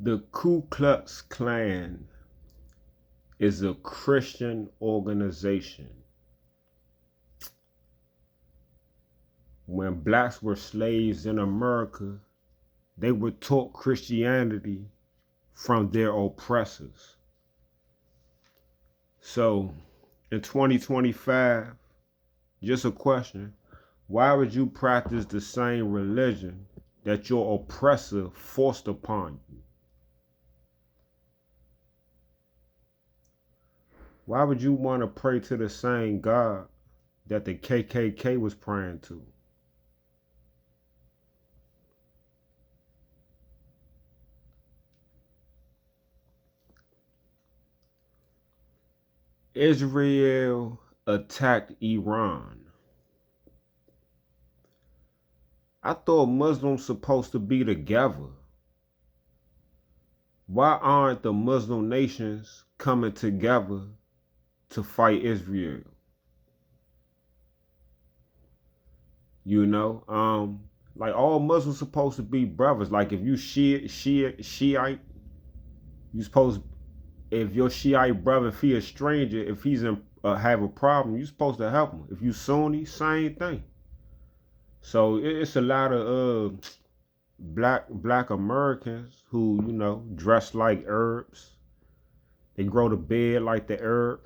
The Ku Klux Klan is a Christian organization. When blacks were slaves in America, they were taught Christianity from their oppressors. So in 2025, just a question, why would you practice the same religion that your oppressor forced upon you? Why would you want to pray to the same God that the KKK was praying to? Israel attacked Iran. I thought Muslims supposed to be together. Why aren't the Muslim nations coming together to fight Israel? Like all Muslims supposed to be brothers. Like if you Shiite, you supposed, if your Shiite brother, if he a stranger, if he's in have a problem, you supposed to help him. If you Sunni, same thing. So it's a lot of black Americans who, dress like Arabs. They grow the beard like the Arab.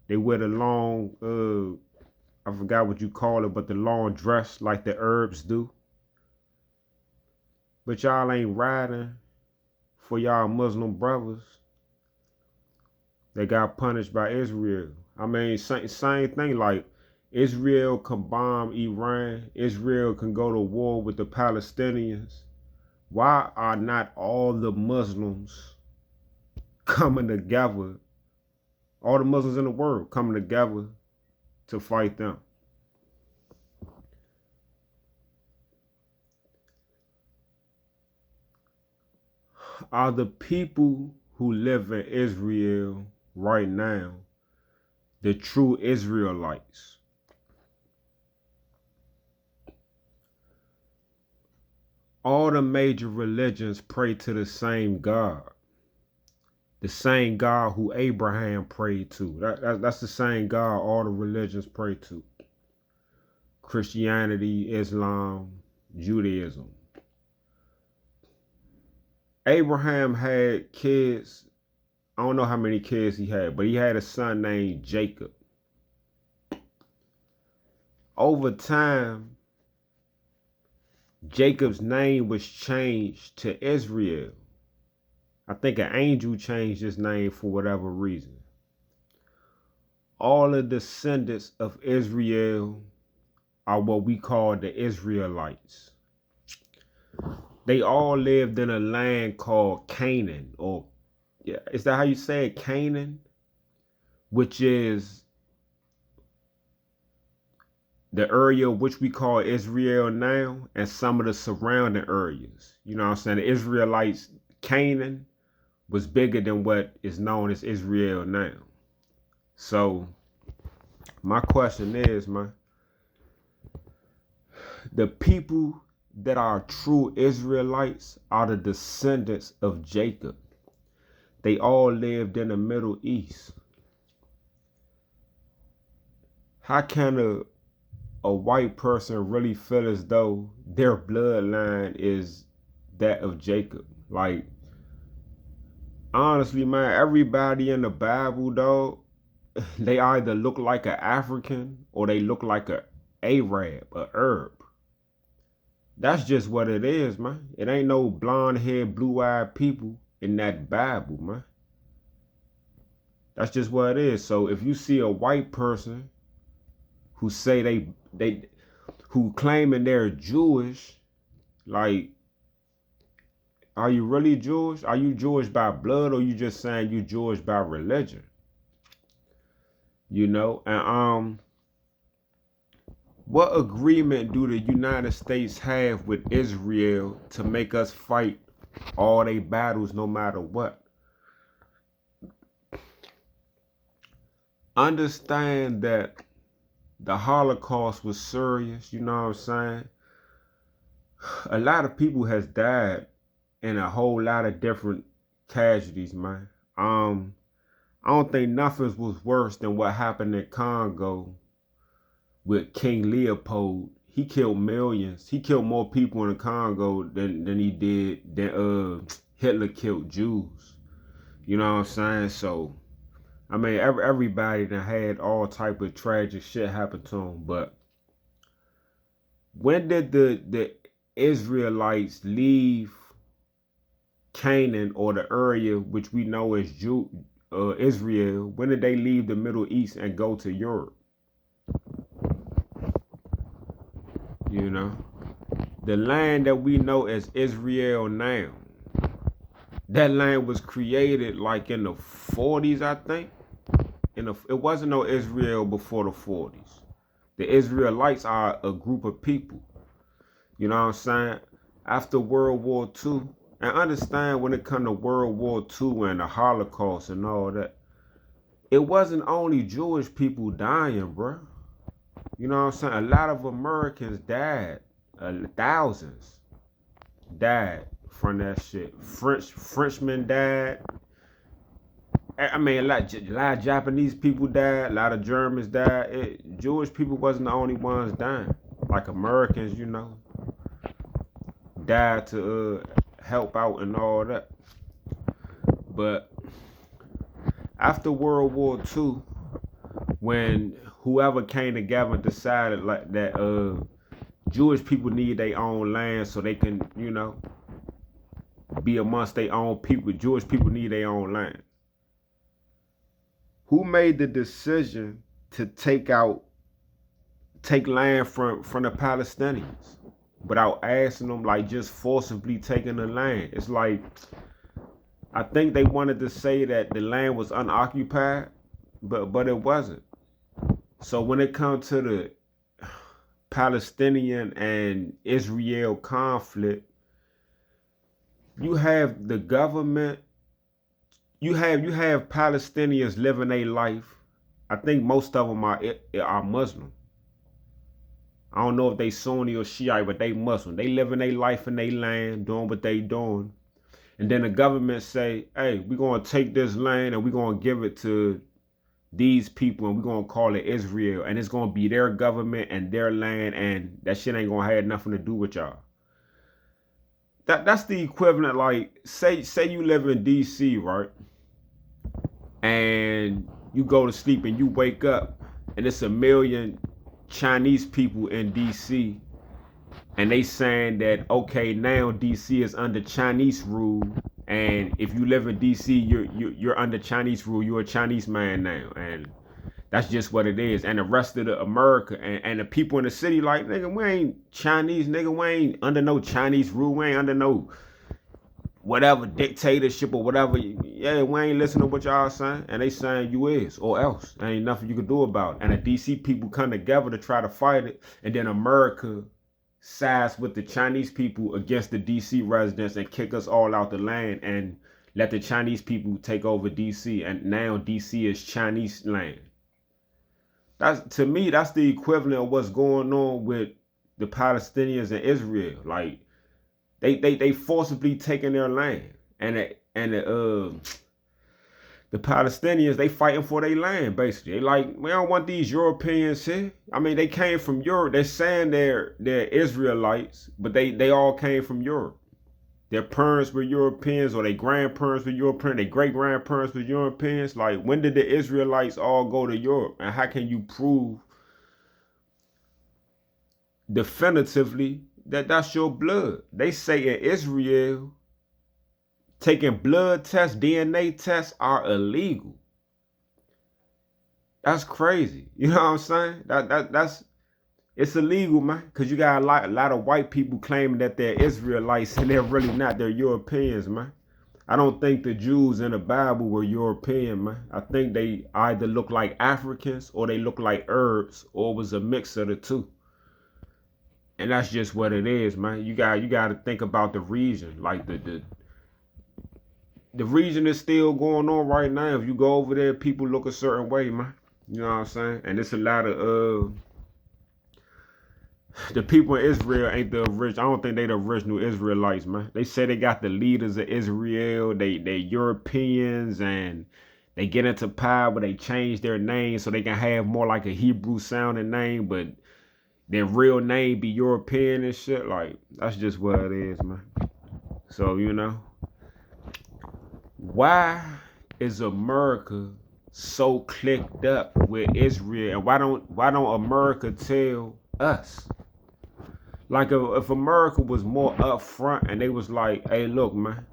They wear the long, I forgot what you call it, but the long dress like the Arabs do. But y'all ain't riding for y'all Muslim brothers that got punished by Israel. I mean, same thing, like Israel can bomb Iran. Israel can go to war with the Palestinians. Why are not all the Muslims coming together, all the Muslims in the world coming together to fight them? Are the people who live in Israel right now the true Israelites? All the major religions pray to the same God. The same God who Abraham prayed to. That's the same God all the religions pray to. Christianity, Islam, Judaism. Abraham had kids. I don't know how many kids he had, but he had a son named Jacob. Over time, Jacob's name was changed to Israel. I think an angel changed his name for whatever reason. All the descendants of Israel are what we call the Israelites. They all lived in a land called Canaan, or is that how you say it? Canaan, which is the area which we call Israel now, and some of the surrounding areas. You know what I'm saying? The Israelites, Canaan was bigger than what is known as Israel now. So my question is, the people that are true Israelites are the descendants of Jacob. They all lived in the Middle East. How can a white person really feel as though their bloodline is that of Jacob? Like, honestly, man, everybody in the Bible, dog, they either look like an African or they look like a Arab, a Arab. That's just what it is, man. It ain't no blonde-haired, blue-eyed people in that Bible, man. That's just what it is. So if you see a white person who say who claiming they're Jewish, like, are you really Jewish? Are you Jewish by blood, or you just saying you Jewish by religion? And what agreement do the United States have with Israel to make us fight all their battles no matter what? Understand that the Holocaust was serious, you know what I'm saying? A lot of people has died in a whole lot of different casualties, man. I don't think nothing was worse than what happened in Congo with King Leopold. He killed millions. He killed more people in the Congo than Hitler killed Jews. You know what I'm saying? So I mean, everybody that had all type of tragic shit happen to them. But when did the Israelites leave Canaan, or the area which we know as Israel? When did they leave the Middle East and go to Europe? You know, the land that we know as Israel now, that land was created like in the 40s, I think. It wasn't no Israel before the 40s. The Israelites are a group of people. You know what I'm saying? After World War II, and understand when it comes to World War II and the Holocaust and all that, it wasn't only Jewish people dying, bro. You know what I'm saying? A lot of Americans died. Thousands died from that shit. Frenchmen died. I mean, a lot of Japanese people died. A lot of Germans died. Jewish people wasn't the only ones dying. Like Americans, you know, died to help out and all that. But after World War II, when whoever came together and decided like that Jewish people need their own land so they can, you know, be amongst their own people. Jewish people need their own land. Who made the decision to take land from the Palestinians without asking them, like just forcibly taking the land? It's like, I think they wanted to say that the land was unoccupied, but it wasn't. So when it comes to the Palestinian and Israel conflict, you have the government, you have Palestinians living their life. I think most of them are Muslim. I don't know if they Sunni or Shiite, but they Muslim. They living their life in their land, doing what they doing. And then the government say, hey, we're going to take this land and we're going to give it to these people and we're going to call it Israel. And it's going to be their government and their land, and that shit ain't going to have nothing to do with y'all. That's the equivalent, like, say you live in D.C., right? And you go to sleep and you wake up and it's 1 million Chinese people in D.C. and they saying that, okay, now D.C. is under Chinese rule, and if you live in D.C., you're under Chinese rule. You're a Chinese man now, and that's just what it is. And the rest of the America and the people in the city, like, nigga, we ain't Chinese, nigga. We ain't under no Chinese rule. We ain't under no whatever dictatorship or whatever. Yeah, we ain't listening to what y'all saying. And they saying you is, or else. There ain't nothing you can do about it. And the DC people come together to try to fight it. And then America sides with the Chinese people against the DC residents and kick us all out the land and let the Chinese people take over DC. And now DC is Chinese land. To me, that's the equivalent of what's going on with the Palestinians and Israel. Like, they forcibly taking their land, and the Palestinians, they fighting for their land. Basically, they like, we don't want these Europeans here. I mean, they came from Europe. They're saying they're Israelites, but they all came from Europe. Their parents were Europeans, or their grandparents were European. Their great grandparents were Europeans. Like, when did the Israelites all go to Europe? And how can you prove definitively that that's your blood? They say in Israel, taking blood tests, DNA tests are illegal. That's crazy. You know what I'm saying? That's it's illegal, man. Because you got a lot of white people claiming that they're Israelites and they're really not. They're Europeans, man. I don't think the Jews in the Bible were European, man. I think they either look like Africans or they look like Arabs, or it was a mix of the two. And that's just what it is, man. You got to think about the region. Like the region is still going on right now. If you go over there, people look a certain way, man. You know what I'm saying? And it's a lot of The people in Israel ain't the original. I don't think they the original Israelites, man. They say they got the leaders of Israel. They Europeans, and they get into power. They change their name so they can have more like a Hebrew sounding name, but their real name be European and shit. Like, that's just what it is, man. So, why is America so clicked up with Israel, and why don't America tell us? Like, if America was more upfront and they was like, hey, look, man,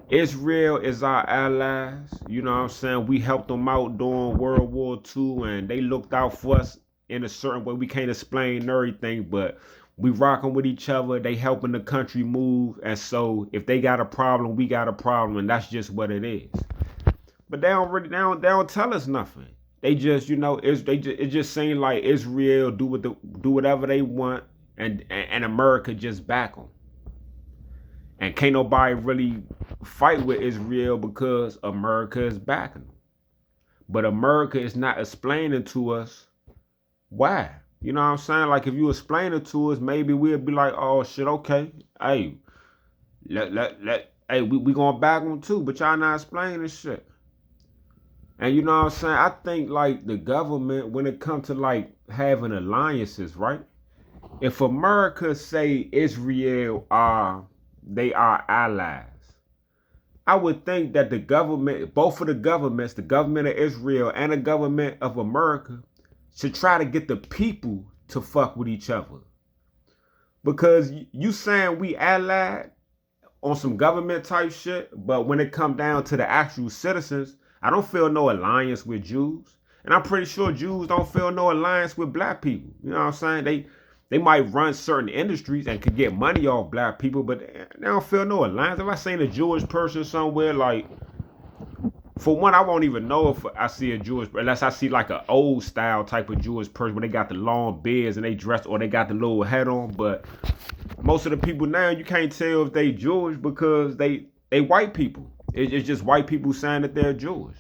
Israel is our allies. You know what I'm saying? We helped them out during World War II, and they looked out for us in a certain way. We can't explain everything, but we rocking with each other. They helping the country move, and so if they got a problem, we got a problem, and that's just what it is. But they don't tell us nothing. They just, it just seems like Israel do whatever they want, and America just back them. And can't nobody really fight with Israel because America is backing them. But America is not explaining to us why. You know what I'm saying? Like, if you explain it to us, maybe we'll be like, oh shit, okay. Hey, hey, we gonna back them too, but y'all not explaining shit. And you know what I'm saying? I think like the government, when it comes to like having alliances, right? If America say Israel they are allies, I would think that the government, both of the governments, the government of Israel and the government of America, should try to get the people to fuck with each other. Because you saying we allied on some government type shit, but when it come down to the actual citizens, I don't feel no alliance with Jews. And I'm pretty sure Jews don't feel no alliance with black people. You know what I'm saying? They might run certain industries and could get money off black people, but they don't feel no alliance. If I seen a Jewish person somewhere, like, for one, I won't even know if I see a Jewish, unless I see like an old style type of Jewish person where they got the long beards and they dress, or they got the little hat on. But most of the people now, you can't tell if they Jewish because they white people. It's just white people saying that they're Jewish.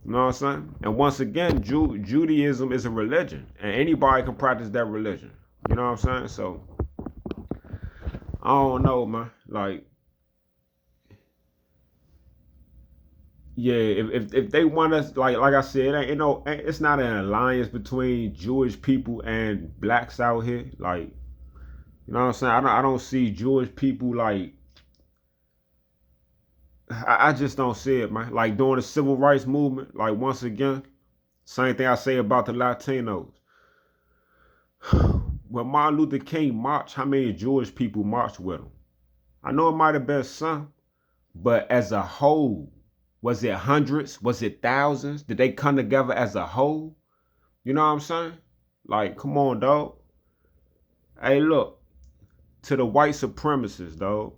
You know what I'm saying? And once again, Judaism is a religion, and anybody can practice that religion. You know what I'm saying? So, I don't know, man. Like, yeah, if they want us, like I said, it's not an alliance between Jewish people and blacks out here. Like, you know what I'm saying? I don't see Jewish people like. I just don't see it, man. Like, during the civil rights movement, like, once again, same thing I say about the Latinos. When Martin Luther King marched, how many Jewish people marched with him? I know it might have been some, but as a whole, was it hundreds? Was it thousands? Did they come together as a whole? You know what I'm saying? Like, come on, dog. Hey, look, to the white supremacists, dog.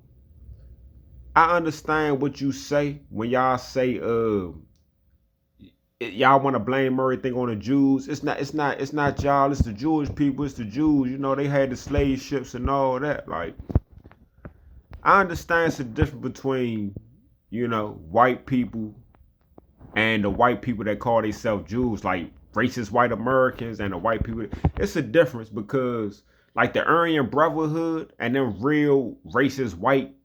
I understand what you say when y'all say y'all want to blame everything on the Jews. It's not y'all, it's the Jewish people, it's the Jews. You know, they had the slave ships and all that. Like, I understand it's a difference between, white people and the white people that call themselves Jews, like racist white Americans and the white people. It's a difference because like the Aryan Brotherhood and them real racist white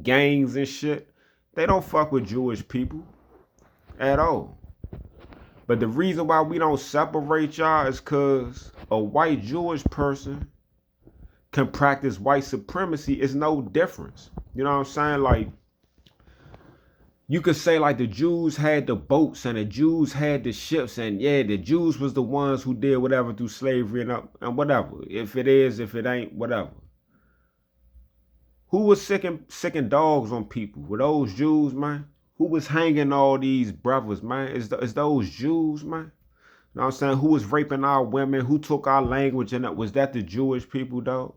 gangs and shit, they don't fuck with Jewish people at all. But the reason why we don't separate y'all is because a white Jewish person can practice white supremacy. It's no difference. You know what I'm saying? Like, you could say like the Jews had the boats and the Jews had the ships, and yeah, the Jews was the ones who did whatever through slavery and whatever. If it is, if it ain't, whatever. Who was sicking dogs on people? Were those Jews, man? Who was hanging all these brothers, man? Is those Jews, man? You know what I'm saying? Who was raping our women? Who took our language? And was that the Jewish people, dog?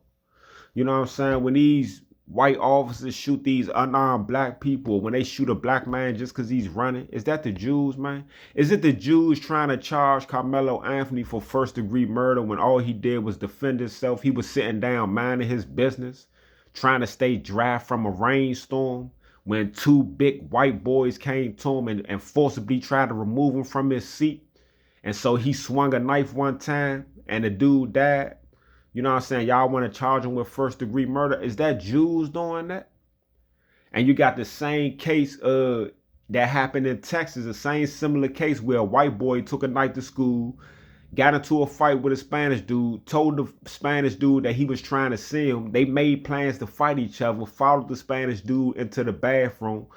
You know what I'm saying? When these white officers shoot these unarmed black people, when they shoot a black man just because he's running, is that the Jews, man? Is it the Jews trying to charge Carmelo Anthony for first-degree murder when all he did was defend himself? He was sitting down minding his business, trying to stay dry from a rainstorm, when two big white boys came to him and forcibly tried to remove him from his seat. And so he swung a knife one time and the dude died, you know what I'm saying? Y'all want to charge him with first-degree murder. Is that Jews doing that? And you got the same case that happened in Texas, the same similar case where a white boy took a knife to school, got into a fight with a Spanish dude, told the Spanish dude that he was trying to see him. They made plans to fight each other, followed the Spanish dude into the bathroom,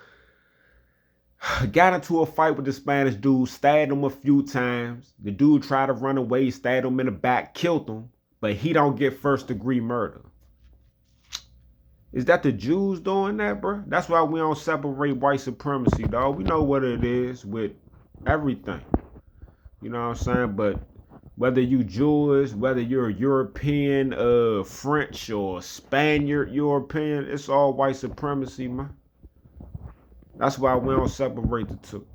got into a fight with the Spanish dude, stabbed him a few times. The dude tried to run away, stabbed him in the back, killed him, but he don't get first-degree murder. Is that the Jews doing that, bro? That's why we don't separate white supremacy, dog. We know what it is with everything. You know what I'm saying? But whether you Jewish, whether you're European, French, or Spaniard European, it's all white supremacy, man. That's why we don't separate the two.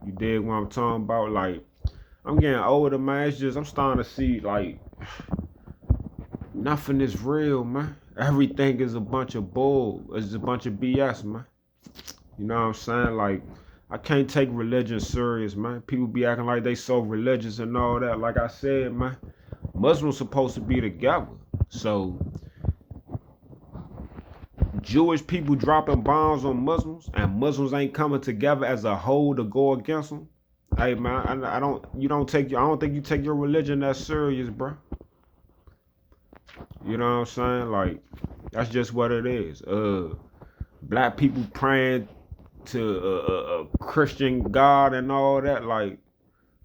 You dig what I'm talking about? Like, I'm getting older, man. It's just, I'm starting to see, like, nothing is real, man. Everything is a bunch of bull. It's a bunch of BS, man. You know what I'm saying? Like, I can't take religion serious, man. People be acting like they so religious and all that. Like I said, man, Muslims supposed to be together. So, Jewish people dropping bombs on Muslims and Muslims ain't coming together as a whole to go against them. Hey, man, I don't think you take your religion that serious, bro. You know what I'm saying? Like, that's just what it is. Black people praying to a Christian God and all that. Like,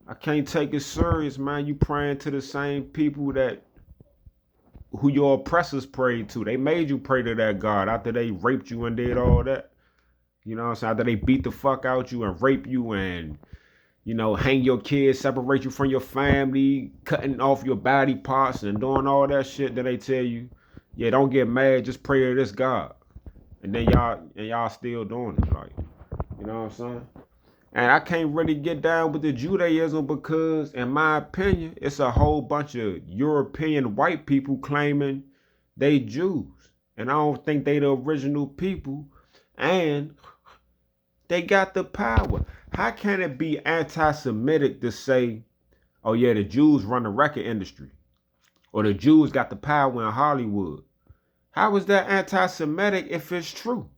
I can't take it serious, man. You praying to the same people who your oppressors prayed to. They made you pray to that God after they raped you and did all that. You know what I'm saying? After they beat the fuck out you and rape you and, you know, hang your kids, separate you from your family, cutting off your body parts and doing all that shit that they tell you. Yeah, don't get mad, just pray to this God. And then y'all still doing it, like, you know what I'm saying? And I can't really get down with the Judaism because, in my opinion, it's a whole bunch of European white people claiming they Jews. And I don't think they the original people. And they got the power. How can it be anti-Semitic to say, oh yeah, the Jews run the record industry, or the Jews got the power in Hollywood? How is that anti-Semitic if it's true?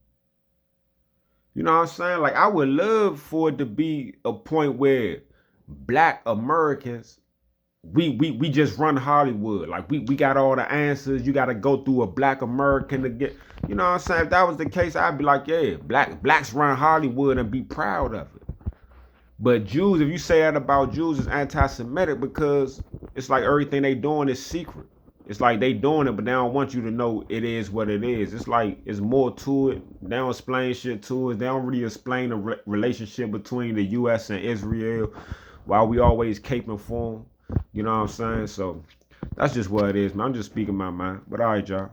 You know what I'm saying? Like, I would love for it to be a point where black Americans, we just run Hollywood. Like, we got all the answers. You got to go through a black American to get, you know what I'm saying? If that was the case, I'd be like, yeah, blacks run Hollywood and be proud of it. But Jews, if you say that about Jews, it's anti-Semitic because it's like everything they doing is secret. It's like they doing it, but they don't want you to know it is what it is. It's like it's more to it. They don't explain shit to us. They don't really explain the relationship between the U.S. and Israel while we always caping for them. You know what I'm saying? So that's just what it is, man. I'm just speaking my mind. But all right, y'all.